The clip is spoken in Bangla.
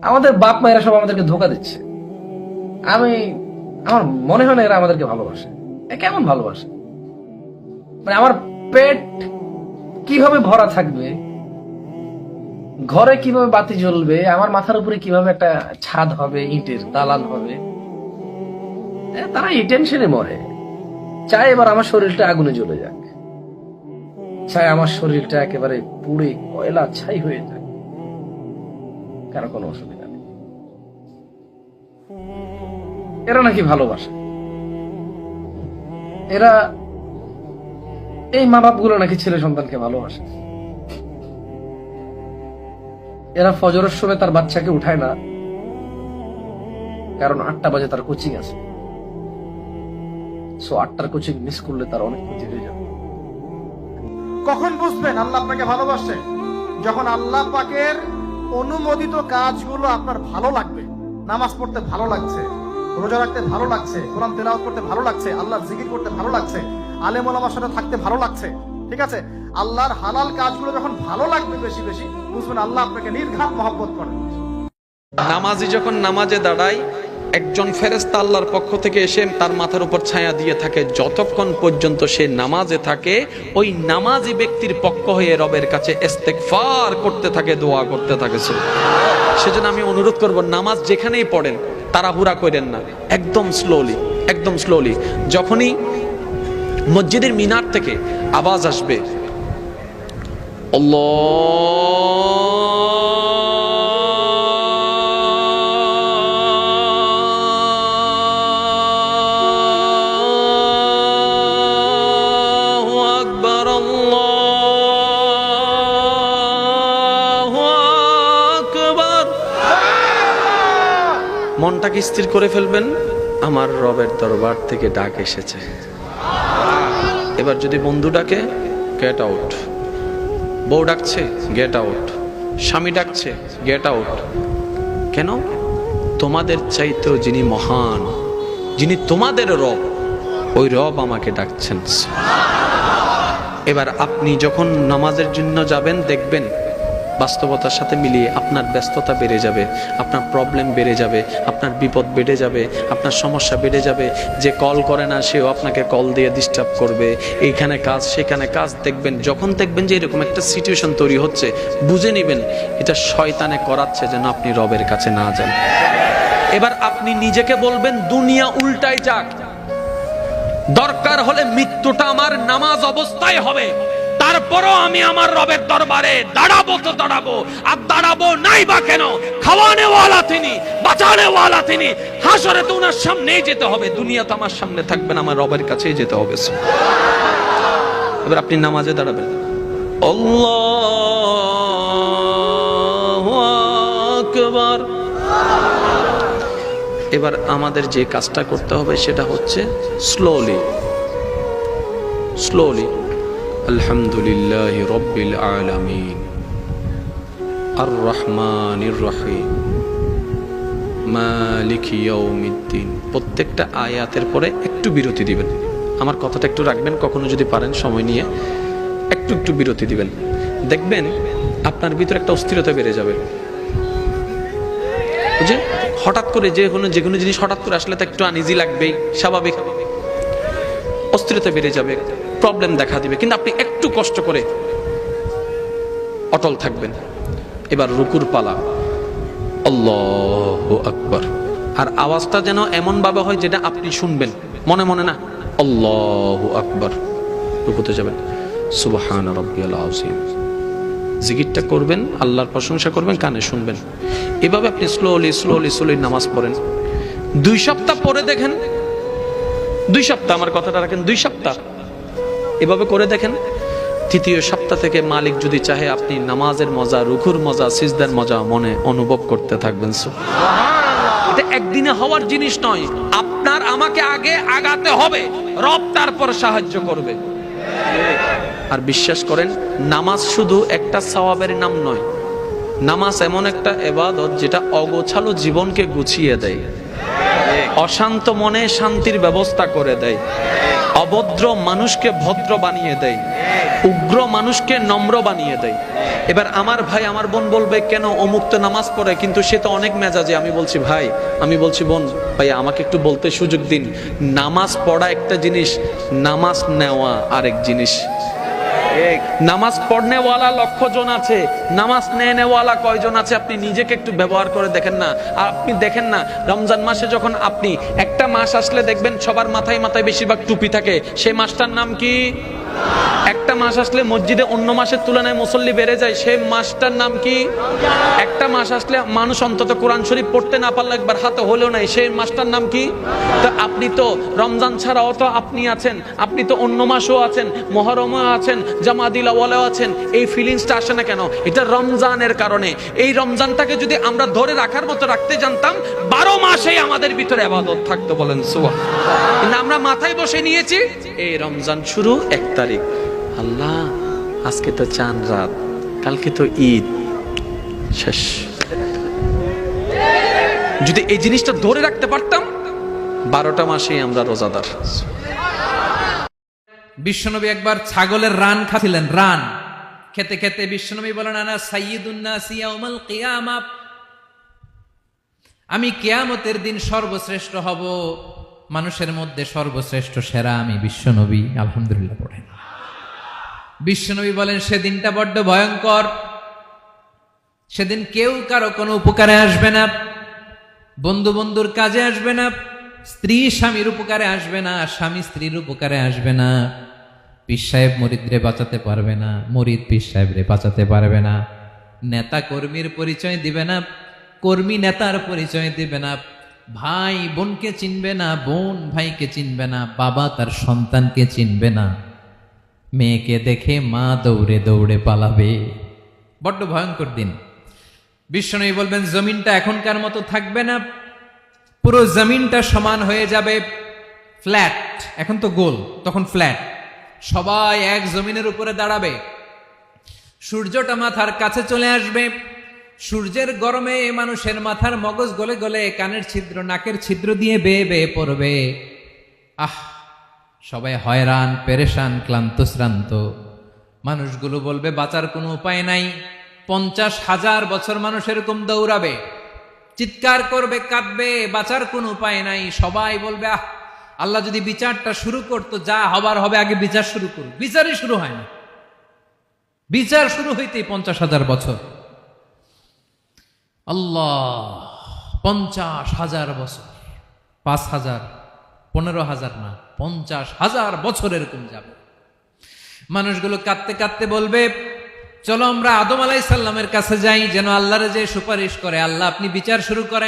আমাদের বাপ মায়েরা সব আমাদেরকে ধোকা দিচ্ছে। আমার মনে হয় না এরা আমাদেরকে ভালোবাসে। কেমন ভালোবাসে? মানে আমার পেট কিভাবে ভরা থাকবে, ঘরে কিভাবে বাতি জ্বলবে, আমার মাথার উপরে কিভাবে একটা ছাদ হবে, ইটের দালান হবে, তারা এই টেনশনে মরে। চাই এবার আমার শরীরটা আগুনে জ্বলে যাক, চাই আমার শরীরটা একেবারে পুড়ে কয়লা ছাই হয়ে যাক, কারো কোনো অসুবিধা নেই। এরা নাকি ভালোবাসে। এরা এই মা বাপ গুলো নাকি ছেলে সন্তানকে ভালোবাসে। এরা ফজরের সময় তার বাচ্চাকে উঠায় না, কারণ 8টা বাজে তার কোচিং আছে। সো 8টার কোচিং মিস করলে তার অনেক ক্ষতি হয়ে যাবে। কখন বুঝবেন আল্লাহ আপনাকে ভালোবাসে? যখন আল্লাহ পাকের অনুমোদিত কাজগুলো আপনার ভালো লাগবে। নামাজ পড়তে ভালো লাগছে, রোজা রাখতে ভালো লাগছে, কোরআন তেলাওয়াত করতে ভালো লাগছে, আল্লাহর জিকির করতে ভালো লাগছে, আলেম ওলামার সাথে থাকতে ভালো লাগছে। ঠিক আছে, আল্লাহর হালাল কাজগুলো যখন ভালো লাগবে বেশি বেশি, বুঝবেন আল্লাহ আপনাকে নির্ঘাত মহব্বত করেন। নামাজি যখন নামাজে দাঁড়ায়, একজন ফেরেশতা আল্লাহর পক্ষ থেকে এসে তার মাথার উপর ছায়া দিয়ে থাকে যতক্ষণ পর্যন্ত সে নামাজে থাকে। ওই নামাজি ব্যক্তির পক্ষ হয়ে রবের কাছে ইস্তেগফার করতে থাকে, দোয়া করতে থাকে। সেজন্য আমি অনুরোধ করব, নামাজ যেখানেই পড়েন তাড়াহুড়া করেন না, একদম স্লোলি, একদম স্লোলি। যখনই মসজিদের মিনার থেকে আওয়াজ আসবে আল্লাহু আকবার, আল্লাহু আকবার, মনটাকে স্থির করে ফেলবেন, আমার রবের দরবার থেকে ডাক এসেছে। এবার যদি বন্ধু ডাকে, গেট আউট। বউ ডাকছে, গেট আউট। স্বামী ডাকছে, গেট আউট। কেন? তোমাদের চাইতেও যিনি মহান, যিনি তোমাদের রব, ওই রব আমাকে ডাকছেন। এবার আপনি যখন নামাজের জন্য যাবেন, দেখবেন বাস্তবতার সাথে মিলিয়ে আপনার ব্যস্ততা বেড়ে যাবে, আপনার প্রবলেম বেড়ে যাবে, আপনার বিপদ বেড়ে যাবে, আপনার সমস্যা বেড়ে যাবে। যে কল করে না সেও আপনাকে কল দিয়ে ডিস্টার্ব করবে, এইখানে কাজ সেখানে কাজ। দেখবেন যখন দেখবেন যে এরকম একটা সিচুয়েশন তৈরি হচ্ছে, বুঝে নেবেন এটা শয়তানে করাচ্ছে যেন আপনি রবের কাছে না যান। এবার আপনি নিজেকে বলবেন দুনিয়া উল্টাই যাক, দরকার হলে মৃত্যুটা আমার নামাজ অবস্থায় হবে, তারপরও আমি আমার রবের দরবারে দাঁড়াবো তো দাঁড়াবো। আর দাঁড়াবো নাই বা কেন? খাওয়ানেওয়ালা তিনি, বাঁচানেওয়ালা তিনি। হাসরে তো ওনার সামনেই যেতে হবে, দুনিয়া তো আমার সামনে থাকবে না, আমার রবের কাছেই যেতে হবে। এবার আপনি নামাজে দাঁড়াবেন, আল্লাহু আকবার। এবার আমাদের যে কাজটা করতে হবে সেটা হচ্ছে স্লোলি স্লোলি। আলহামদুলিল্লাহি রাব্বিল আলামিন, আর রহমানির রহিম, মালিকি ইয়াউমিদ্দিন। প্রত্যেকটা আয়াতের পরে একটু বিরতি দিবেন। আমার কথাটা একটু রাখবেন, কখনো যদি পারেন সময় নিয়ে একটু একটু বিরতি দিবেন। দেখবেন আপনার ভিতরে একটা অস্থিরতা বেড়ে যাবে। বুঝে হঠাৎ করে যে কোনো জিনিস হঠাৎ করে আসলে তো একটু আনইজি লাগবেই, স্বাভাবিক। অস্থিরতা বেড়ে যাবে, প্রবলেম দেখা দিবে, কিন্তু আপনি একটু কষ্ট করে অটল থাকবেন। এবার রুকুর পালা, আল্লাহু আকবার। আর আওয়াজটা যেন এমন ভাবে হয় যেটা আপনি শুনবেন, মনে মনে না, আল্লাহু আকবার। রুকুতে যাবেন, সুবহান রাব্বিয়াল আযীম। জিকিরটা করবেন, আল্লাহর প্রশংসা করবেন, কানে শুনবেন। এভাবে আপনি স্লোলি স্লোলি স্লোলি নামাজ পড়েন। 2 সপ্তাহ পরে দেখেন, 2 সপ্তাহ, আমার কথাটা রাখেন, 2 সপ্তাহ এভাবে করে দেখেন। 3য় সপ্তাহ থেকে মালিক যদি চাহে আপনি নামাজের মজা, রুকুর মজা, সিজদার মজা মনে অনুভব করতে থাকবেন। এটা একদিনে হওয়ার জিনিস নয়, আপনার আমাকে আগে আগাতে হবে, রব তারপর সাহায্য করবে। আর বিশ্বাস করেন, নামাজ শুধু একটা সওয়াবের নাম নয়, নামাজ এমন একটা ইবাদত যেটা অগোছালো জীবনকে গুছিয়ে দেয়। অশান্ত মনে শান্তির ব্যবস্থা করে দেয়, অভদ্র মানুষকে ভদ্র বানিয়ে দেয়, উগ্র মানুষকে নম্র বানিয়ে দেয়। এবার আমার ভাই আমার বোন বলবে কেন অমুক তো নামাজ পড়ে কিন্তু সে তো অনেক মেজাজে। আমি বলছি ভাই, আমি বলছি বোন, ভাই আমাকে একটু বলতে সুযোগ দিন। নামাজ পড়া একটা জিনিস, নামাজ নেওয়া আরেক জিনিস। নামাজ পড়নেওয়ালা লক্ষ জন আছে, নামাজ নেওয়ালা কয়জন আছে আপনি নিজেকে একটু ব্যবহার করে দেখেন না। আপনি দেখেন না রমজান মাসে যখন আপনি একটা মাস আসলে দেখবেন সবার মাথায় মাথায় বেশিরভাগ টুপি থাকে, সেই মাসটার নাম কি? একটা মাস আসলে মসজিদে অন্য মাসের তুলনায় মুসল্লি বেড়ে যায়, সেই মাসটার নাম কি? একটা মাস আসলে মানুষ অন্তত কোরআন শরীফ পড়তে না পারলে একবার হাতে হলেও নাই, সেই মাসটার নাম কি? তো আপনি তো রমজান ছাড়াও তো আপনি আছেন, আপনি তো অন্য মাসও আছেন, মহরমও আছেন, জামাদিল আউয়ালও আছেন। এই ফিলিংসটা আসে না কেন? এটা রমজানের কারণে। এই রমজানটাকে যদি আমরা ধরে রাখার মতো রাখতে জানতাম 12 মাসেই আমাদের ভিতরে ইবাদত থাকতো। বলেন সুবহানাল্লাহ। কিন্তু আমরা মাথায় বসে নিয়েছি এই রমজান শুরু 1 তারিখ, আল্লাহ আজকে তো চাঁদ রাত, কালকে তো ঈদ, শেষ। যদি এই জিনিসটা ধরে রাখতে পারতাম 12টা মাসেই আমরা রোজাদার। বিশ্বনবী একবার ছাগলের রান খাচ্ছিলেন, রান খেতে খেতে বিশ্বনবী বলেন, আনা সাইয়্যিদুন নাসি ইয়াউমাল কিয়ামা, আমি কিয়ামতের দিন সর্বশ্রেষ্ঠ হব, মানুষের মধ্যে সর্বশ্রেষ্ঠ সেরা আমি বিশ্বনবী। আলহামদুলিল্লাহ পড়েন। বিশ্বনবী বলেন সেদিনটা বড্ড ভয়ঙ্কর, সেদিন কেউ কারো কোনো উপকারে আসবে না, বন্ধু বন্ধুর কাজে আসবে না, স্ত্রী স্বামীর উপকারে আসবে না, স্বামী স্ত্রীর উপকারে আসবে না, পীর সাহেব মুরিদরে বাঁচাতে পারবে না, মুরিদ পীর সাহেবরে বাঁচাতে পারবে না, নেতা কর্মীর পরিচয় দিবে না, কর্মী নেতার পরিচয় দিবে না, ভাই বোনকে চিনবে না, বোন ভাইকে চিনবে না, বাবা তার সন্তানকে চিনবে না, মেয়েকে দেখে মা দৌড়ে দৌড়ে পালাবে। বড্ড ভয়ঙ্কর দিন। বিশ্বনবী বলবেন জমিনটা এখনকার মতো থাকবে না, পুরো জমিনটা সমান হয়ে যাবে, ফ্ল্যাট। এখন তো গোল, তখন ফ্ল্যাট। সবাই এক জমিনের উপরে দাঁড়াবে, সূর্যটা মাথার কাছে চলে আসবে, সূর্যের গরমে মানুষের মাথার মগজ গলে গলে কানের ছিদ্র নাকের ছিদ্র দিয়ে বেয়ে বেয়ে পড়বে। আহ, সবাই হয়রান, পেরেশান, ক্লান্ত শ্রান্ত। মানুষগুলো বলবে বাঁচার কোনো উপায় নাই। 50,000 বছর মানুষ এরকম দৌড়াবে, চিৎকার করবে, কাঁদবে, বাঁচার কোনো উপায় নাই। সবাই বলবে আহ, আল্লাহ যদি বিচারটা শুরু করতো, যা হবার হবে, আগে বিচার শুরু করুন। বিচারই শুরু হয় না, বিচার শুরু হইতেই 50,000 বছর। আল্লাহ, 50,000 বছর, 5,000, 15,000 না, 50,000 বছর এরকম যাবে। মানুষগুলো কাঁদতে কাঁদতে বলবে চলো আমরা আদম আলাইহিস সালামের কাছে যাই, যেন আল্লাহর যে সুপারিশ করে, আল্লাহ আপনি বিচার শুরু করেন।